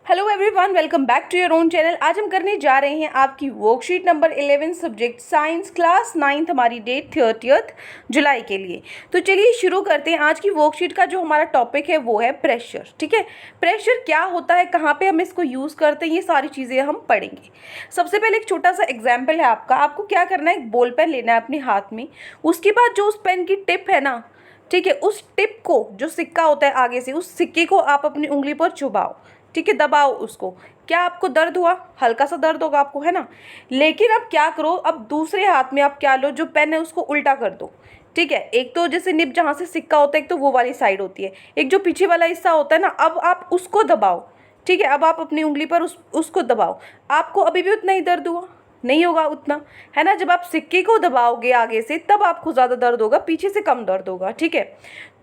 Hello everyone, welcome back to your own channel. आज हम करने जा रहे हैं आपकी worksheet number 11 subject science class 9th, हमारी डेट 30 जुलाई के लिए। तो चलिए शुरू करते हैं। आज की वर्कशीट का जो हमारा टॉपिक है वो है प्रेशर। ठीक है, प्रेशर क्या होता है, कहाँ पे हम इसको यूज़ करते हैं, ये सारी चीज़ें हम पढ़ेंगे। सबसे पहले एक छोटा सा एग्जाम्पल है आपको क्या करना है, एक बॉल पेन लेना है अपने हाथ में। उसके बाद जो उस पेन की टिप है ना, ठीक है, उस टिप को, जो सिक्का होता है आगे से, उस सिक्के को आप अपनी उंगली पर चुभाओ। ठीक है, दबाओ उसको। क्या आपको दर्द हुआ? हल्का सा दर्द होगा आपको, है ना। लेकिन अब क्या करो, अब दूसरे हाथ में आप क्या लो, जो पेन है उसको उल्टा कर दो। ठीक है, एक तो जैसे निब जहाँ से सिक्का होता है, एक तो वो वाली साइड होती है, एक जो पीछे वाला हिस्सा होता है ना, अब आप उसको दबाओ। ठीक है, अब आप अपनी उंगली पर उसको दबाओ। आपको अभी भी उतना ही दर्द हुआ? नहीं होगा उतना, है ना। जब आप सिक्के को दबाओगे आगे से, तब आपको ज़्यादा दर्द होगा, पीछे से कम दर्द होगा। ठीक है,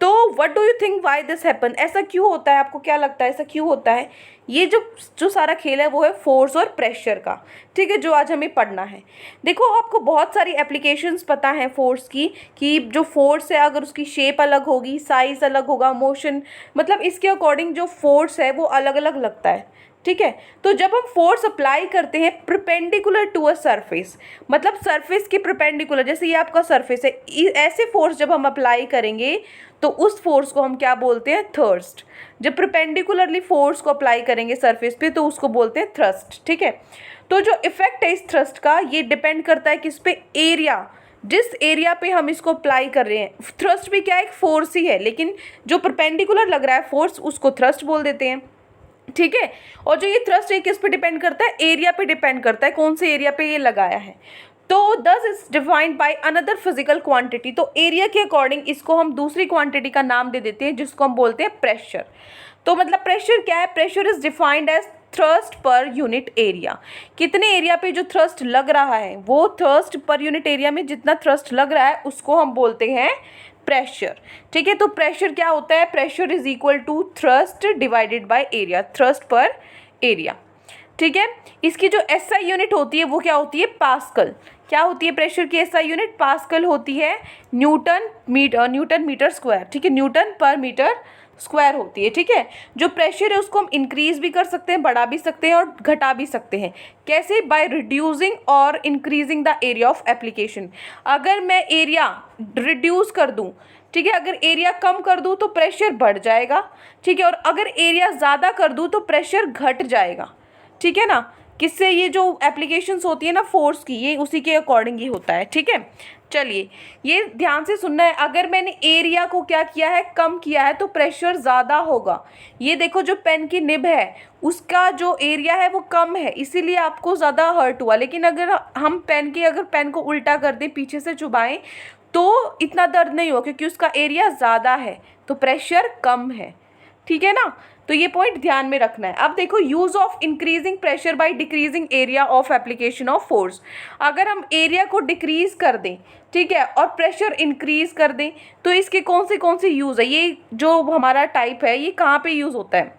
तो what do you think why this happen? ऐसा क्यों होता है? आपको क्या लगता है ऐसा क्यों होता है? ये जो जो सारा खेल है वो है फोर्स और प्रेशर का। ठीक है, जो आज हमें पढ़ना है। देखो, आपको बहुत सारी एप्लीकेशंस पता है फोर्स की, कि जो फोर्स है अगर उसकी शेप अलग होगी, साइज अलग होगा, मोशन, मतलब इसके अकॉर्डिंग जो फोर्स है वो अलग अलग लगता है। ठीक है, तो जब हम फोर्स अप्लाई करते हैं परपेंडिकुलर टू अ सरफेस, मतलब सरफेस के परपेंडिकुलर, जैसे ये आपका सरफेस है, ऐसे फोर्स जब हम अप्लाई करेंगे तो उस फोर्स को हम क्या बोलते हैं? थ्रस्ट। जब परपेंडिकुलरली फोर्स को अप्लाई करेंगे सरफेस पे तो उसको बोलते हैं थ्रस्ट। ठीक है, तो जो इफेक्ट है इस थ्रस्ट का, ये डिपेंड करता है किस पे? एरिया, जिस एरिया पे हम इसको अप्लाई कर रहे हैं। थ्रस्ट भी क्या है? एक फोर्स ही है, लेकिन जो परपेंडिकुलर लग रहा है फोर्स, उसको थ्रस्ट बोल देते हैं। ठीक है, और जो ये थ्रस्ट है किस पे डिपेंड करता है? एरिया पे डिपेंड करता है, कौन से एरिया पे ये लगाया है। तो दस is defined by another physical quantity. तो एरिया के अकॉर्डिंग इसको हम दूसरी क्वांटिटी का नाम दे देते हैं, जिसको हम बोलते हैं प्रेशर। तो मतलब प्रेशर क्या है? Pressure is defined as thrust per unit area. कितने एरिया पे जो थ्रस्ट लग रहा है, वो थ्रस्ट पर यूनिट एरिया में जितना थ्रस्ट लग रहा है उसको हम बोलते हैं प्रेशर। ठीक है, तो प्रेशर क्या होता है? Pressure is equal to thrust divided by area, thrust per area. ठीक है, इसकी जो एसआई यूनिट होती है वो क्या होती है? पास्कल। क्या होती है प्रेशर की एसआई यूनिट? पास्कल होती है। Newton metre square. ठीक है, न्यूटन पर मीटर स्क्वायर होती है। ठीक है, जो प्रेशर है उसको हम इंक्रीज भी कर सकते हैं, बढ़ा भी सकते हैं और घटा भी सकते हैं। कैसे? बाय रिड्यूसिंग और increasing the area of application. अगर मैं एरिया रिड्यूस कर दूं, ठीक है, अगर एरिया कम कर दूं तो प्रेशर बढ़ जाएगा। ठीक है, और अगर एरिया ज़्यादा कर दूं तो प्रेशर घट जाएगा। ठीक है ना, किससे? ये जो एप्लीकेशंस होती है ना फोर्स की, ये उसी के अकॉर्डिंग ही होता है। ठीक है, चलिए ये ध्यान से सुनना है। अगर मैंने एरिया को क्या किया है? कम किया है, तो प्रेशर ज़्यादा होगा। ये देखो, जो पेन की निब है उसका जो एरिया है वो कम है, इसीलिए आपको ज़्यादा हर्ट हुआ। लेकिन अगर हम पेन को उल्टा कर दें, पीछे से चुभाएं, तो इतना दर्द नहीं हुआ, क्योंकि उसका एरिया ज़्यादा है तो प्रेशर कम है। ठीक है ना, तो ये पॉइंट ध्यान में रखना है। अब देखो, use of increasing pressure by decreasing area of application of force. अगर हम एरिया को डिक्रीज कर दें, ठीक है, और प्रेशर इंक्रीज कर दें, तो इसके कौन से यूज है? ये जो हमारा टाइप है ये कहाँ पे यूज होता है?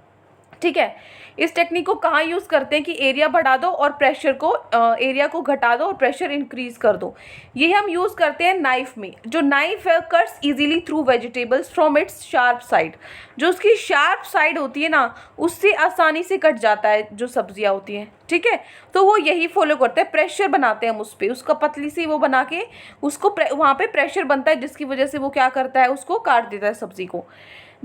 ठीक है, इस टेक्निक को कहाँ यूज़ करते हैं कि एरिया बढ़ा दो और प्रेशर को एरिया को घटा दो और प्रेशर इंक्रीज कर दो। ये हम यूज़ करते हैं नाइफ में। जो नाइफ है cuts easily through vegetables from its sharp side. जो उसकी शार्प साइड होती है ना, उससे आसानी से कट जाता है जो सब्जियां होती हैं। ठीक है, तो वो यही फॉलो करते हैं, प्रेशर बनाते हैं हम उस पर, उसका पतली सी वो बना के उसको वहाँ पे प्रेशर बनता है, जिसकी वजह से वो क्या करता है? उसको काट देता है सब्जी को।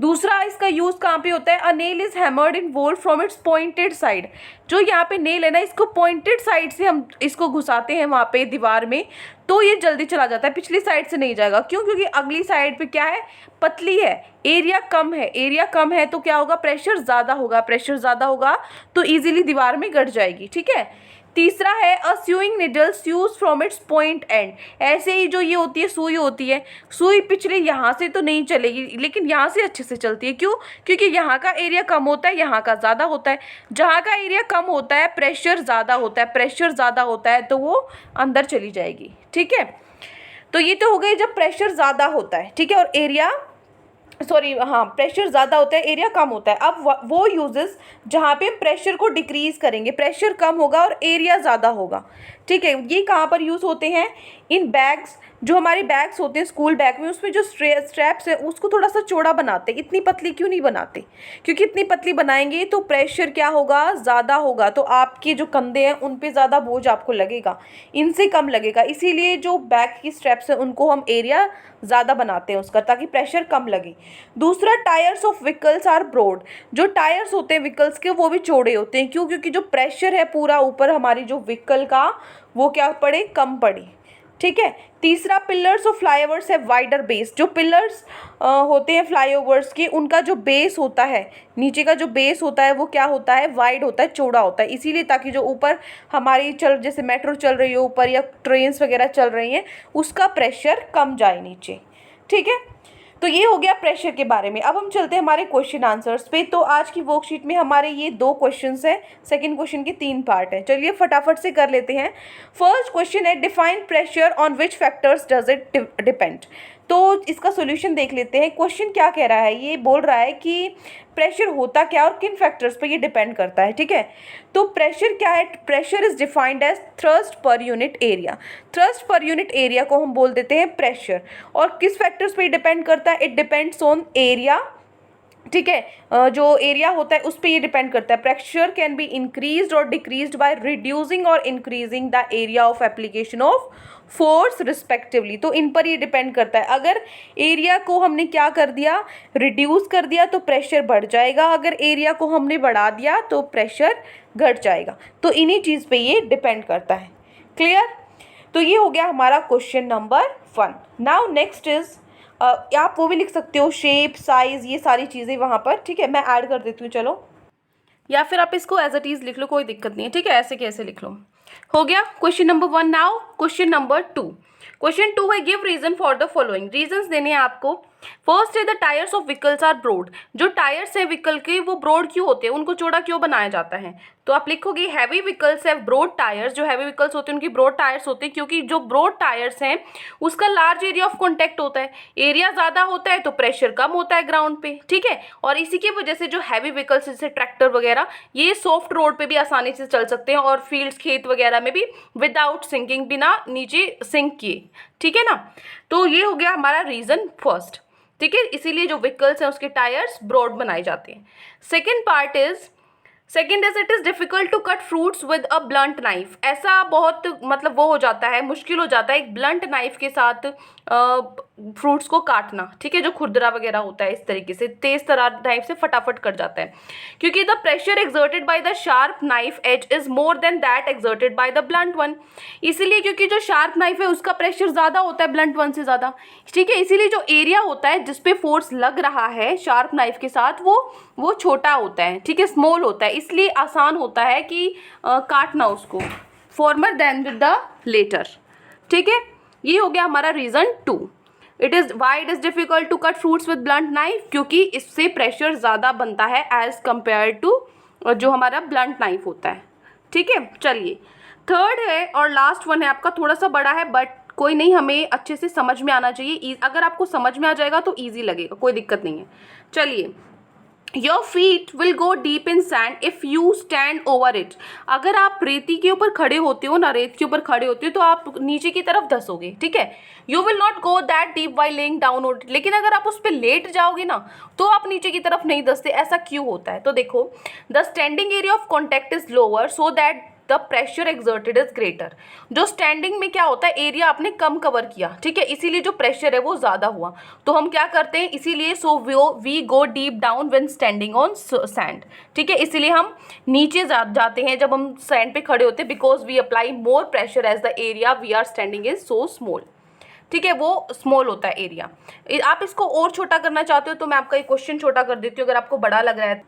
दूसरा इसका यूज कहाँ पे होता है? A nail is hammered in wall from its pointed side. जो यहाँ पे नेल है ना, इसको पॉइंटेड साइड से हम इसको घुसाते हैं वहाँ पे दीवार में, तो ये जल्दी चला जाता है, पिछली साइड से नहीं जाएगा। क्यों? क्योंकि अगली साइड पे क्या है? पतली है, एरिया कम है। एरिया कम है तो क्या होगा? प्रेशर ज़्यादा होगा। प्रेशर ज़्यादा होगा तो ईजिली दीवार में गड़ जाएगी। ठीक है, तीसरा है a sewing needles use from its point end. ऐसे ही जो ये होती है सुई होती है, सुई पिछले यहाँ से तो नहीं चलेगी, लेकिन यहाँ से अच्छे से चलती है। क्यों? क्योंकि यहाँ का एरिया कम होता है, यहाँ का ज़्यादा होता है। जहाँ का एरिया कम होता है प्रेशर ज़्यादा होता है, प्रेशर ज़्यादा होता है तो वो अंदर चली जाएगी। ठीक है, तो ये तो हो गई जब प्रेशर ज़्यादा होता है। ठीक है, और एरिया प्रेशर ज़्यादा होता है, एरिया कम होता है। अब वो यूजेस जहाँ पे प्रेशर को डिक्रीज करेंगे, प्रेशर कम होगा और एरिया ज़्यादा होगा। ठीक है, ये कहाँ पर यूज़ होते हैं? इन बैग्स, जो हमारे बैग्स होते हैं स्कूल बैग में, उसमें जो स्ट्रैप्स है उसको थोड़ा सा चौड़ा बनाते हैं। इतनी पतली क्यों नहीं बनाते? क्योंकि इतनी पतली बनाएंगे तो प्रेशर क्या होगा, ज़्यादा होगा, तो आपके जो कंधे हैं उन पे ज़्यादा बोझ आपको लगेगा, इनसे कम लगेगा। इसीलिए जो बैग की स्ट्रैप्स हैं उनको हम एरिया ज़्यादा बनाते हैं उसका, ताकि प्रेशर कम लगे। दूसरा, tyres of vehicles are broad. जो टायर्स होते हैं व्हीकल्स के वो भी चौड़े होते हैं। क्यों? क्योंकि जो प्रेशर है पूरा ऊपर हमारी जो व्हीकल का, वो क्या पड़े, कम पड़े। ठीक है। तीसरा, पिलर्स ऑफ फ्लाईओवर्स है वाइडर बेस। जो पिलर्स होते हैं फ्लाईओवर्स के, उनका जो बेस होता है, नीचे का जो बेस होता है वो क्या होता है, वाइड होता है, चौड़ा होता है। इसीलिए ताकि जो ऊपर हमारी जैसे मेट्रो चल रही है ऊपर या ट्रेन्स वगैरह चल रही हैं, उसका प्रेशर कम जाए नीचे। ठीक है। तो ये हो गया प्रेशर के बारे में। अब हम चलते हैं हमारे क्वेश्चन आंसर्स पे। तो आज की वर्कशीट में हमारे ये 2 क्वेश्चंस हैं, सेकंड क्वेश्चन के 3 पार्ट हैं। चलिए फटाफट से कर लेते हैं। फर्स्ट क्वेश्चन है, define pressure on which factors does it depend. तो इसका सॉल्यूशन देख लेते हैं। क्वेश्चन क्या कह रहा है, ये बोल रहा है कि प्रेशर होता क्या और किन फैक्टर्स पे ये डिपेंड करता है। ठीक है। तो प्रेशर क्या है, pressure is defined as thrust per unit area. Thrust per unit area को हम बोल देते हैं प्रेशर। और किस फैक्टर्स पे डिपेंड करता है, इट डिपेंड्स ऑन एरिया। ठीक है। जो एरिया होता है उस पर ये डिपेंड करता है। प्रेशर कैन बी इंक्रीज्ड और डिक्रीज्ड बाय रिड्यूसिंग और increasing the area of application of force respectively. तो इन पर ये डिपेंड करता है। अगर एरिया को हमने क्या कर दिया, रिड्यूस कर दिया, तो प्रेशर बढ़ जाएगा। अगर एरिया को हमने बढ़ा दिया तो प्रेशर घट जाएगा। तो इन्हीं चीज़ पे ये डिपेंड करता है। क्लियर? तो ये हो गया हमारा question number 1। Now next is, आप वो भी लिख सकते हो, शेप, साइज़, ये सारी चीज़ें वहाँ पर। ठीक है, मैं ऐड कर देती हूँ। चलो, या फिर आप इसको एज इट इज़ लिख लो, कोई दिक्कत नहीं है। ठीक है, ऐसे कैसे लिख लो। हो गया question number 1। Now question number 2। Question 2 है, give reason for the following. Reasons देने हैं आपको। फर्स्ट है, the tyres of vehicles are broad. जो टायर्स है व्हीकल के वो ब्रॉड क्यों होते हैं, उनको चौड़ा क्यों बनाया जाता है? तो आप लिखोगे, heavy vehicles have broad tyres. जो हैवी व्हीकल्स होते हैं उनकी ब्रॉड टायर्स होते हैं, क्योंकि जो ब्रॉड टायर्स हैं उसका लार्ज एरिया ऑफ कॉन्टैक्ट होता है। एरिया ज़्यादा होता है तो प्रेशर कम होता है ग्राउंड पे। ठीक है। और इसी की वजह से जो हैवी व्हीकल्स जैसे ट्रैक्टर वगैरह, ये सॉफ्ट रोड पे भी आसानी से चल सकते हैं और फील्ड्स, खेत वगैरह में भी विदाउट सिंकिंग, बिना नीचे सिंक किए। ठीक है ना। तो ये हो गया हमारा रीजन फर्स्ट। ठीक है, इसीलिए जो व्हीकल्स हैं उसके टायर्स ब्रॉड बनाए जाते हैं। Second is it is difficult to cut fruits with a blunt knife. ऐसा बहुत मतलब वो हो जाता है, मुश्किल हो जाता है एक ब्लंट नाइफ के साथ फ्रूट्स को काटना। ठीक है, जो खुरदरा वगैरह होता है इस तरीके से तेज तरार नाइफ से फटाफट कट जाता है, क्योंकि the pressure exerted by the sharp knife edge is more than that exerted by the blunt one. इसीलिए क्योंकि जो शार्प नाइफ है उसका प्रेशर ज़्यादा होता है ब्लंट वन से ज़्यादा। ठीक है, इसीलिए जो एरिया होता है जिसपे फोर्स लग रहा है शार्प नाइफ के साथ वो छोटा होता है। ठीक है, स्मॉल होता है, इसलिए आसान होता है कि काटना उसको, former then with the latter. ठीक है, ये हो गया हमारा reason 2। Why it is difficult to cut fruits with blunt knife, क्योंकि इससे प्रेशर ज़्यादा बनता है एज कंपेयर टू जो हमारा ब्लंट नाइफ होता है। ठीक है, चलिए थर्ड है और लास्ट वन है आपका, थोड़ा सा बड़ा है बट कोई नहीं, हमें अच्छे से समझ में आना चाहिए। अगर आपको समझ में आ जाएगा तो ईजी लगेगा, कोई दिक्कत नहीं है। चलिए, your feet will go deep in sand if you stand over it. अगर आप रेती के ऊपर खड़े होते हो ना, रेत के ऊपर खड़े होते हो तो आप नीचे की तरफ धंसोगे। ठीक है, you will not go that deep why laying down on it. लेकिन अगर आप उस पर लेट जाओगे ना तो आप नीचे की तरफ नहीं धंसते। ऐसा क्यों होता है? तो देखो, the standing area of contact is lower so that the pressure exerted is greater. जो स्टैंडिंग में क्या होता है, एरिया आपने कम कवर किया। ठीक है, इसीलिए जो प्रेशर है वो ज़्यादा हुआ। तो हम क्या करते हैं, इसीलिए we go deep down when standing on sand. ठीक है, इसीलिए हम नीचे जाते हैं जब हम सैंड पे खड़े होते हैं, because we apply more pressure as the area we are standing is so small. ठीक है, वो स्मॉल होता है एरिया। आप इसको और छोटा करना चाहते हो तो मैं आपका एक क्वेश्चन छोटा कर देती हूँ अगर आपको बड़ा लग रहा है।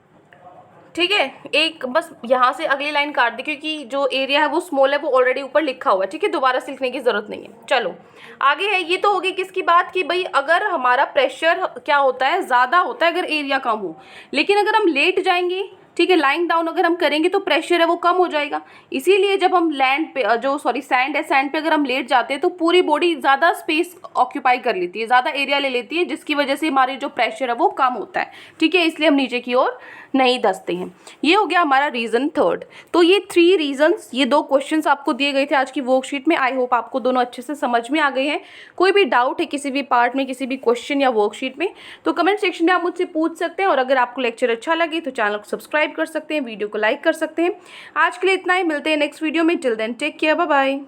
ठीक है, एक बस यहाँ से अगली लाइन काट दी, क्योंकि जो एरिया है वो स्मॉल है, वो ऑलरेडी ऊपर लिखा हुआ है। ठीक है, दोबारा से लिखने की ज़रूरत नहीं है। चलो आगे है, ये तो होगी किसकी बात कि भाई अगर हमारा प्रेशर क्या होता है, ज़्यादा होता है अगर एरिया कम हो। लेकिन अगर हम लेट जाएंगे, ठीक है, लाइंग डाउन अगर हम करेंगे तो प्रेशर है वो कम हो जाएगा। इसीलिए जब हम लैंड पे सैंड है, सैंड पे अगर हम लेट जाते हैं तो पूरी बॉडी ज़्यादा स्पेस ऑक्यूपाई कर लेती है, ज़्यादा एरिया ले लेती है, जिसकी वजह से हमारे जो प्रेशर है वो कम होता है। ठीक है, इसलिए हम नीचे की ओर नहीं दसते हैं। ये हो गया हमारा रीज़न थर्ड। तो ये 3 रीज़न्स, ये 2 क्वेश्चंस आपको दिए गए थे आज की वर्कशीट में। आई होप आपको दोनों अच्छे से समझ में आ गए हैं। कोई भी डाउट है किसी भी पार्ट में, किसी भी क्वेश्चन या वर्कशीट में, तो कमेंट सेक्शन में आप मुझसे पूछ सकते हैं। और अगर आपको लेक्चर अच्छा लगे तो चैनल को सब्सक्राइब कर सकते हैं, वीडियो को लाइक कर सकते हैं। आज के लिए इतना ही, मिलते हैं नेक्स्ट वीडियो में। Till then take care, bye bye.